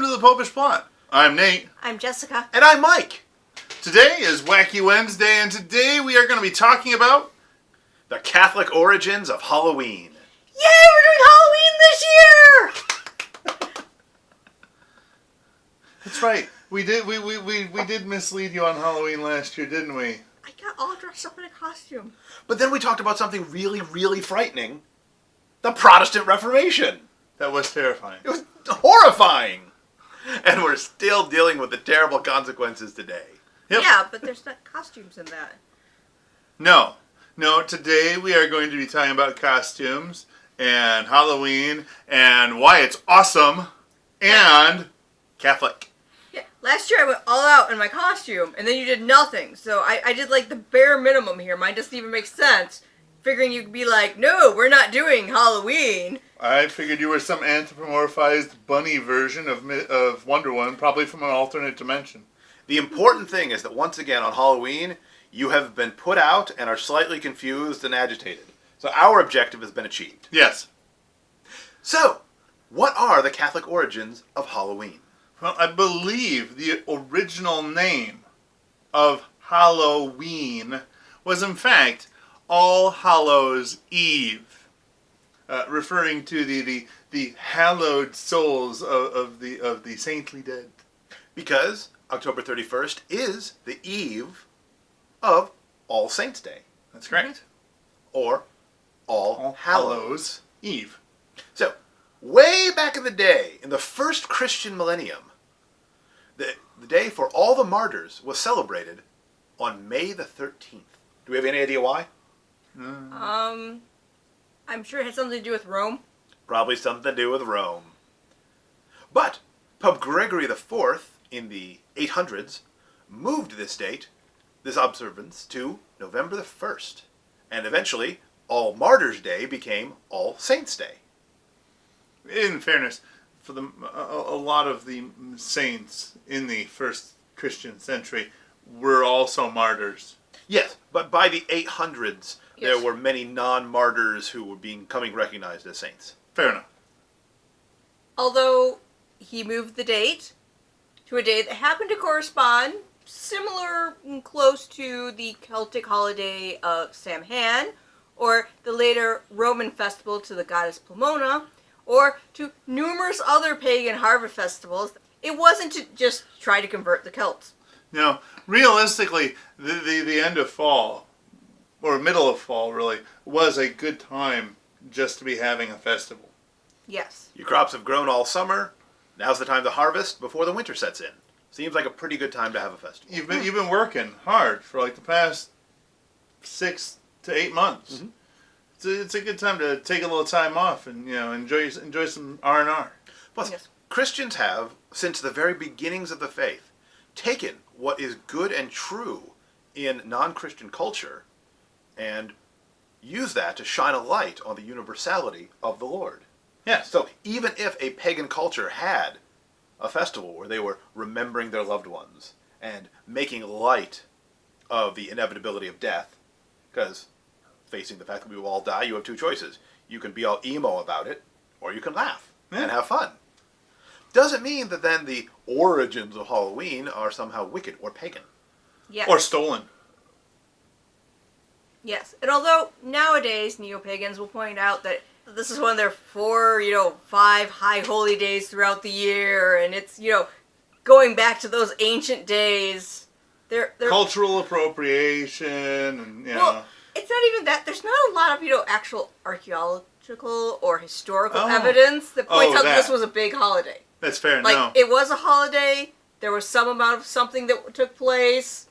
Welcome to the Popish Plot. I'm Nate. I'm Jessica. And I'm Mike. Today is Wacky Wednesday, and today we are going to be talking about the Catholic origins of Halloween. Yay, we're doing Halloween this year! That's right. We did mislead you on Halloween last year, didn't we? I got all dressed up in a costume. But then we talked about something really, really frightening. The Protestant Reformation. That was terrifying. It was horrifying. And we're still dealing with the terrible consequences today. Yep. Yeah, but there's not costumes in that. No, today we are going to be talking about costumes and Halloween and why it's awesome and Catholic. Yeah, last year I went all out in my costume, and then you did nothing. So I did like the bare minimum here. Mine doesn't even make sense. Figuring you could be like, no, we're not doing Halloween. I figured you were some anthropomorphized bunny version of Wonder Woman, probably from an alternate dimension. The important thing is that once again on Halloween, you have been put out and are slightly confused and agitated. So our objective has been achieved. Yes. So, what are the Catholic origins of Halloween? Well, I believe the original name of Halloween was in fact All Hallows Eve. Referring to the hallowed souls of the saintly dead. Because October 31st is the eve of All Saints' Day. That's correct. Or All Hallows Eve. So, way back in the day, in the first Christian millennium, the day for all the martyrs was celebrated on May the 13th. Do we have any idea why? I'm sure it had something to do with Rome. Probably something to do with Rome. But Pope Gregory IV in the 800s moved this date, this observance, to November the 1st. And eventually, All Martyrs' Day became All Saints' Day. In fairness, for a lot of the saints in the first Christian century were also martyrs. Yes, but by the 800s, Yes. there were many non-martyrs who were becoming recognized as saints. Fair enough. Although he moved the date to a day that happened to correspond similar and close to the Celtic holiday of Samhain, or the later Roman festival to the goddess Pomona, or to numerous other pagan harvest festivals. It wasn't to just try to convert the Celts. Now, realistically, the end of fall, or middle of fall really, was a good time just to be having a festival. Yes. Your crops have grown all summer. Now's the time to harvest before the winter sets in. Seems like a pretty good time to have a festival. You've been working hard for like the past 6 to 8 months. Mm-hmm. It's a good time to take a little time off and enjoy some R&R. Plus, Yes. Christians have, since the very beginnings of the faith, taken what is good and true in non-Christian culture and use that to shine a light on the universality of the Lord. Yes. So even if a pagan culture had a festival where they were remembering their loved ones and making light of the inevitability of death, because facing the fact that we will all die, you have two choices. You can be all emo about it, or you can laugh and have fun. Doesn't mean that then the origins of Halloween are somehow wicked or pagan. Yes. Or stolen. Yes. And although nowadays neo-pagans will point out that this is one of their 5 high holy days throughout the year, and it's, going back to those ancient days. They're Cultural appropriation and, Well, it's not even that. There's not a lot of, actual archaeological or historical evidence that points out that this was a big holiday. That's fair. Like, it was a holiday. There was some amount of something that took place.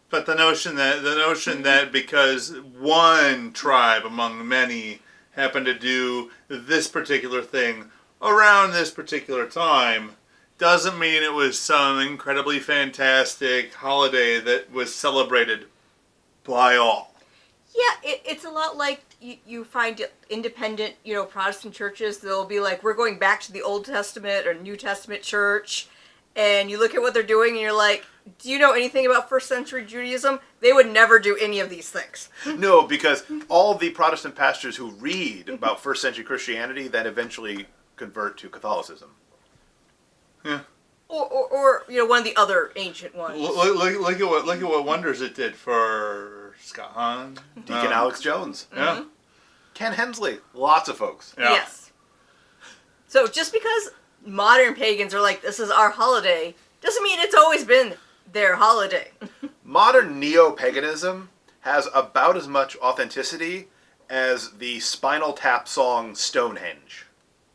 But the notion that because one tribe among many happened to do this particular thing around this particular time doesn't mean it was some incredibly fantastic holiday that was celebrated by all. Yeah, it's a lot like you find independent, Protestant churches. They'll be like, we're going back to the Old Testament or New Testament church. And you look at what they're doing and you're like, do you know anything about first century Judaism? They would never do any of these things. No, because all the Protestant pastors who read about first century Christianity then eventually convert to Catholicism. Yeah. Or one of the other ancient ones. Look at what wonders it did for Scott Hahn, Deacon Alex Jones, yeah, Ken Hensley, lots of folks. yeah. Yes. So just because modern pagans are like, this is our holiday, doesn't mean it's always been their holiday. Modern neo-paganism has about as much authenticity as the Spinal Tap song Stonehenge.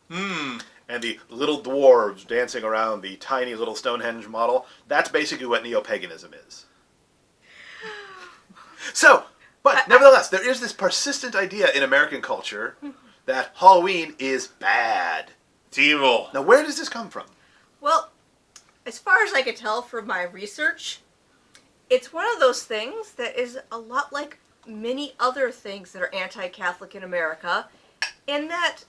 And the little dwarves dancing around the tiny little Stonehenge model. That's basically what neo-paganism is. So, but nevertheless, there is this persistent idea in American culture that Halloween is bad. It's evil. Now, where does this come from? Well, as far as I could tell from my research, it's one of those things that is a lot like many other things that are anti-Catholic in America, in that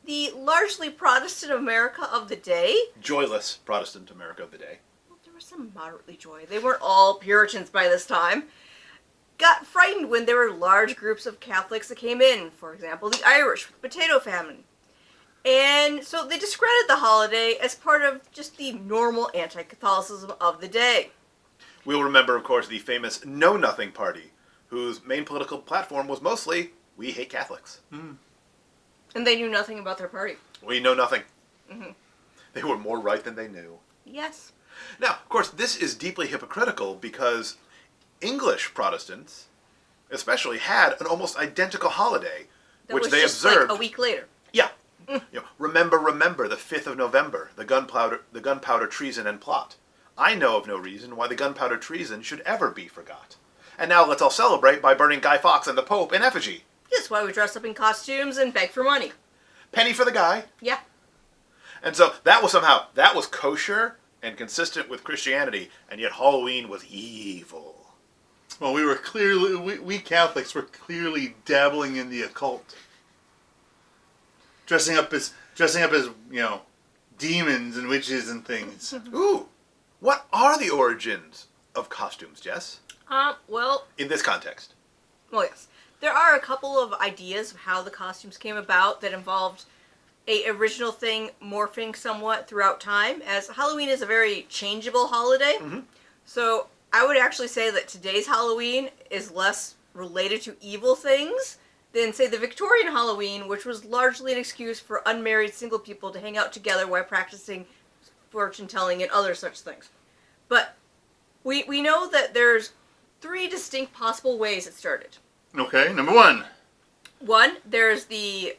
the largely Protestant America of the day, Joyless Protestant America of the day. well, there was some moderately joy. They weren't all Puritans by this time. Got frightened when there were large groups of Catholics that came in. For example, the Irish with the potato famine. And so they discredited the holiday as part of just the normal anti-Catholicism of the day. We'll remember, of course, the famous Know Nothing Party, whose main political platform was mostly, we hate Catholics. And they knew nothing about their party. We know nothing. They were more right than they knew. Yes. Now, of course, this is deeply hypocritical because English Protestants, especially, had an almost identical holiday, That which was they just observed. like a week later. Yeah. Remember, the 5th of November, the gunpowder treason and plot. I know of no reason why the gunpowder treason should ever be forgot. And now let's all celebrate by burning Guy Fawkes and the Pope in effigy. That's why we dress up in costumes and beg for money. Penny for the guy. Yeah. And so that was kosher and consistent with Christianity, and yet Halloween was evil. Well, we Catholics were clearly dabbling in the occult, dressing up as demons and witches and things. Ooh, what are the origins of costumes, Jess? Well, In this context. well, yes. There are a couple of ideas of how the costumes came about that involved a original thing morphing somewhat throughout time, as Halloween is a very changeable holiday. So I would actually say that today's Halloween is less related to evil things than, say, the Victorian Halloween, which was largely an excuse for unmarried single people to hang out together while practicing fortune-telling and other such things. But we know that there's 3 distinct possible ways it started. Okay, number 1. One, there's the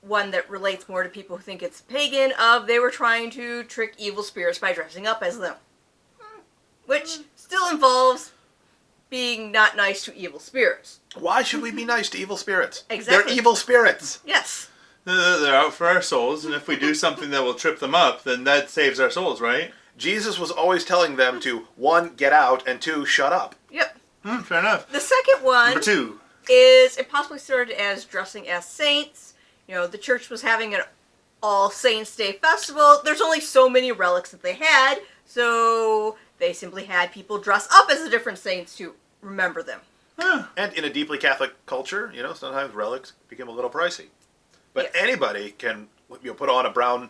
one that relates more to people who think it's pagan, of they were trying to trick evil spirits by dressing up as them. Which still involves being not nice to evil spirits. Why should we be nice to evil spirits? Exactly. They're evil spirits. Yes. They're out for our souls, and if we do something that will trip them up, then that saves our souls, right? Jesus was always telling them to, 1, get out, and 2, shut up. Yep. Fair enough. The second one Number 2. is it possibly started as dressing as saints. The church was having an All Saints Day festival. There's only so many relics that they had, so they simply had people dress up as the different saints to remember them. And in a deeply Catholic culture, sometimes relics become a little pricey. But Yes. anybody can put on a brown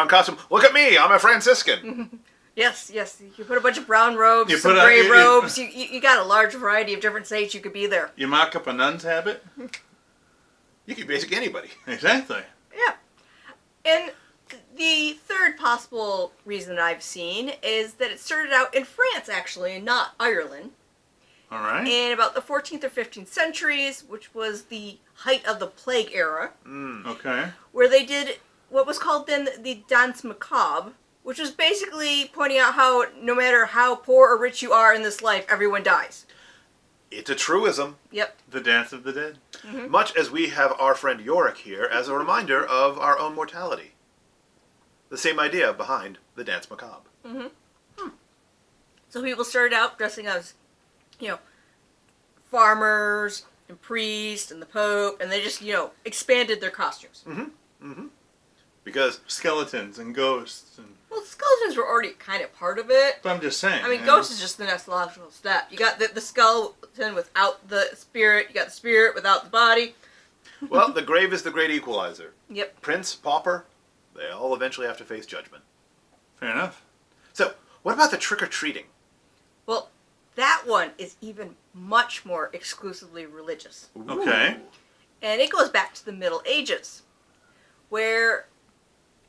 costume. Look at me, I'm a Franciscan. Yes. You put a bunch of brown robes, You some put on- gray you- robes. You got a large variety of different saints you could be there. You mock up a nun's habit? You can be basically anybody. Exactly. Yeah. And the third possible reason I've seen is that it started out in France, actually, and not Ireland. All right. In about the 14th or 15th centuries, which was the height of the plague era, Okay. where they did what was called then the Danse Macabre, which was basically pointing out how no matter how poor or rich you are in this life, everyone dies. It's a truism. Yep. The Dance of the Dead. Much as we have our friend Yorick here as a reminder of our own mortality. The same idea behind the Dance Macabre. So people started out dressing as, farmers and priests and the Pope, and they just, expanded their costumes. Because Skeletons and ghosts. Well, skeletons were already kind of part of it. But I'm just saying. I mean, ghost is just the next logical step. You got the skeleton without the spirit, you got the spirit without the body. well, the grave is the great equalizer. Yep. Prince, pauper, they all eventually have to face judgment. Fair enough. So, what about the trick-or-treating? Well, that one is even much more exclusively religious. Okay. Ooh. And it goes back to the Middle Ages, where,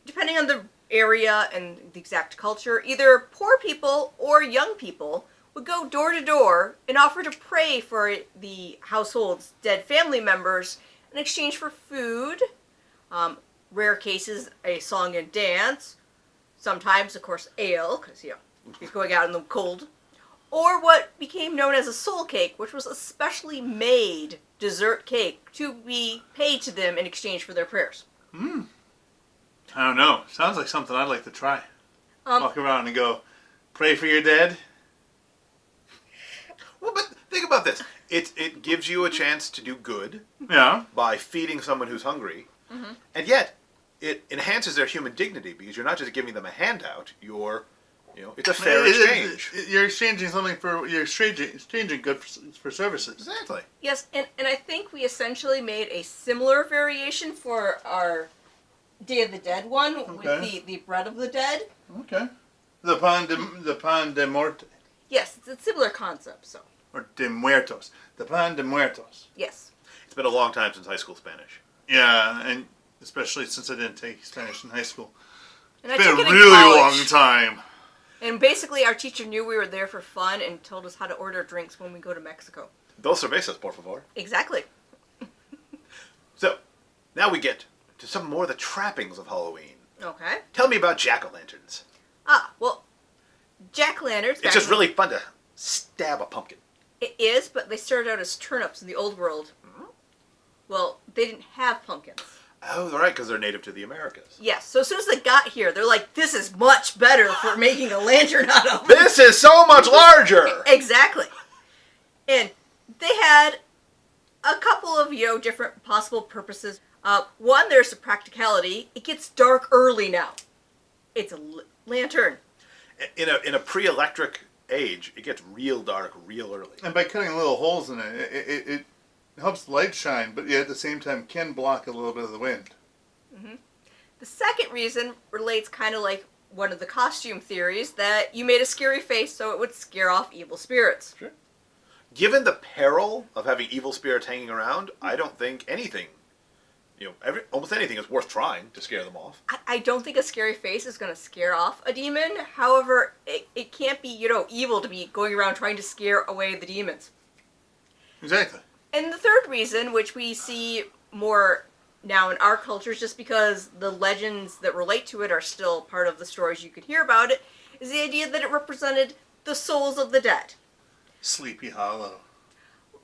depending on the area and the exact culture, either poor people or young people would go door to door and offer to pray for the household's dead family members in exchange for food, rare cases, a song and dance, sometimes, of course, ale, because, he's going out in the cold, or what became known as a soul cake, which was a specially made dessert cake to be paid to them in exchange for their prayers. I don't know. Sounds like something I'd like to try. Walk around and go, pray for your dead. Well, but think about this. It gives you a chance to do good Yeah. by feeding someone who's hungry, and yet it enhances their human dignity because you're not just giving them a handout. It's a fair exchange. You're exchanging something you're exchanging good for services. Exactly. Yes, and I think we essentially made a similar variation for our Day of the Dead one Okay. with the bread of the dead. Okay. The pan de muerte. Yes, it's a similar concept, so. Or de muertos. The pan de muertos. Yes. It's been a long time since high school Spanish. Yeah, and especially since I didn't take Spanish in high school. And It's I been took a it in really college. long time. And basically, our teacher knew we were there for fun and told us how to order drinks when we go to Mexico. Dos cervezas, por favor. Exactly. So, now we get to some more of the trappings of Halloween. Okay. Tell me about jack-o'-lanterns. Well, jack-o'-lanterns. It's just really fun to stab a pumpkin. It is, but they started out as turnips in the old world. Well, they didn't have pumpkins. Oh, they're right, because they're native to the Americas. Yes, so as soon as they got here, they're like, this is much better for making a lantern out of. This is so much larger! Exactly. And they had a couple of, different possible purposes. One, there's the practicality. It gets dark early now. It's a lantern. In a pre-electric age, it gets real dark real early. And by cutting little holes in it helps the light shine, but yet at the same time can block a little bit of the wind. The second reason relates kind of like one of the costume theories, that you made a scary face so it would scare off evil spirits. Sure. Given the peril of having evil spirits hanging around, I don't think anything, almost anything is worth trying to scare them off. I don't think a scary face is going to scare off a demon. However, it can't be, evil to be going around trying to scare away the demons. Exactly. And the third reason, which we see more now in our culture, just because the legends that relate to it are still part of the stories you could hear about it, is the idea that it represented the souls of the dead. Sleepy Hollow.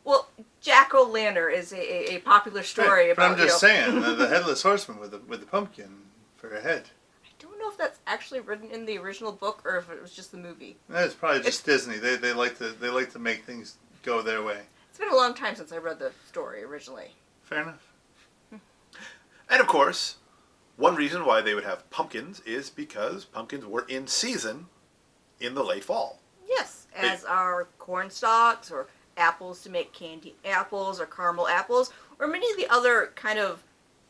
Well, Jack-o'-lantern is a popular story Right, about. but I'm just saying, the headless horseman with the pumpkin for a head. I don't know if that's actually written in the original book or if it was just the movie. That's probably just Disney. They like to make things go their way. It's been a long time since I read the story originally. Fair enough. And of course, one reason why they would have pumpkins is because pumpkins were in season in the late fall. Yes, as are corn stalks or apples to make candy apples or caramel apples, or many of the other kind of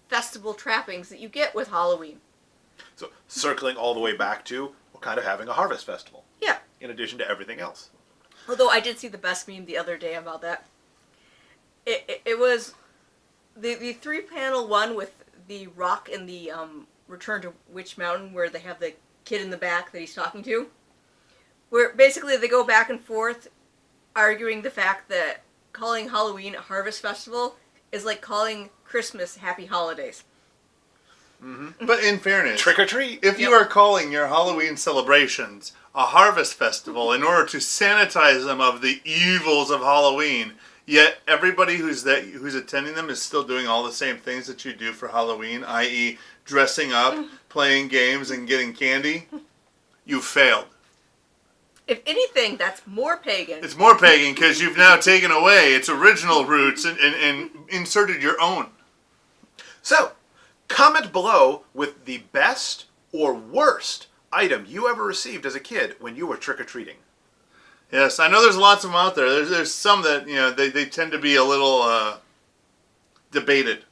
festival trappings that you get with Halloween. So circling all the way back to, we're kind of having a harvest festival. Yeah. In addition to everything else. Although I did see the best meme the other day about that. It was the 3-panel one with the rock in the Return to Witch Mountain where they have the kid in the back that he's talking to. Where basically they go back and forth arguing the fact that calling Halloween a harvest festival is like calling Christmas Happy Holidays. Mm-hmm. But in fairness, Trick or treat. if you are calling your Halloween celebrations a harvest festival in order to sanitize them of the evils of Halloween, yet everybody who's attending them is still doing all the same things that you do for Halloween, i.e. dressing up, playing games, and getting candy, you failed. If anything, that's more pagan. It's more pagan because you've now taken away its original roots and inserted your own. So, comment below with the best or worst item you ever received as a kid when you were trick-or-treating. Yes, I know there's lots of them out there. There's some that, they tend to be a little debated.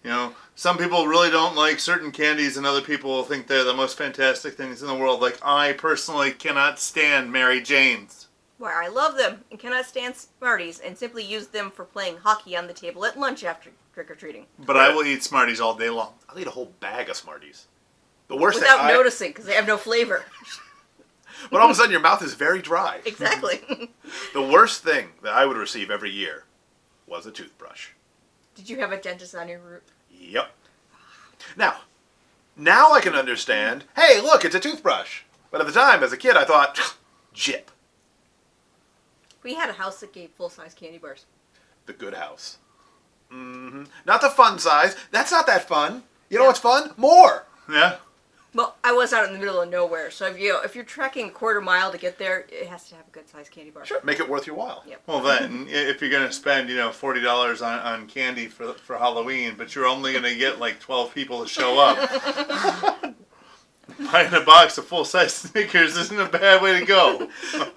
You know, some people really don't like certain candies, and other people think they're the most fantastic things in the world. Like, I personally cannot stand Mary Jane's. Where I love them and cannot stand Smarties and simply use them for playing hockey on the table at lunch after trick-or-treating. But I will eat Smarties all day long. I'll eat a whole bag of Smarties. The worst Without thing noticing, because they have no flavor. But all of a sudden your mouth is very dry. Exactly. The worst thing that I would receive every year was a toothbrush. Did you have a dentist on your route? Yep. Now I can understand, hey, look, it's a toothbrush. But at the time, as a kid, I thought, jip. We had a house that gave full-size candy bars. The good house. Mm-hmm. Not the fun size. That's not that fun. You know what's fun? More. Yeah. Well, I was out in the middle of nowhere, so if you're trekking a quarter mile to get there, it has to have a good-sized candy bar. Sure. Make it worth your while. Yep. Well, then, if you're going to spend, $40 on candy for Halloween, but you're only going to get like 12 people to show up, buying a box of full-size Snickers isn't a bad way to go.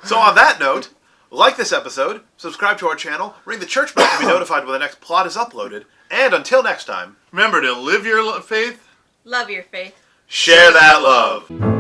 So on that note, like this episode, subscribe to our channel, ring the church bell to be notified when the next plot is uploaded, and until next time, Remember to live your faith. Love your faith. share that love.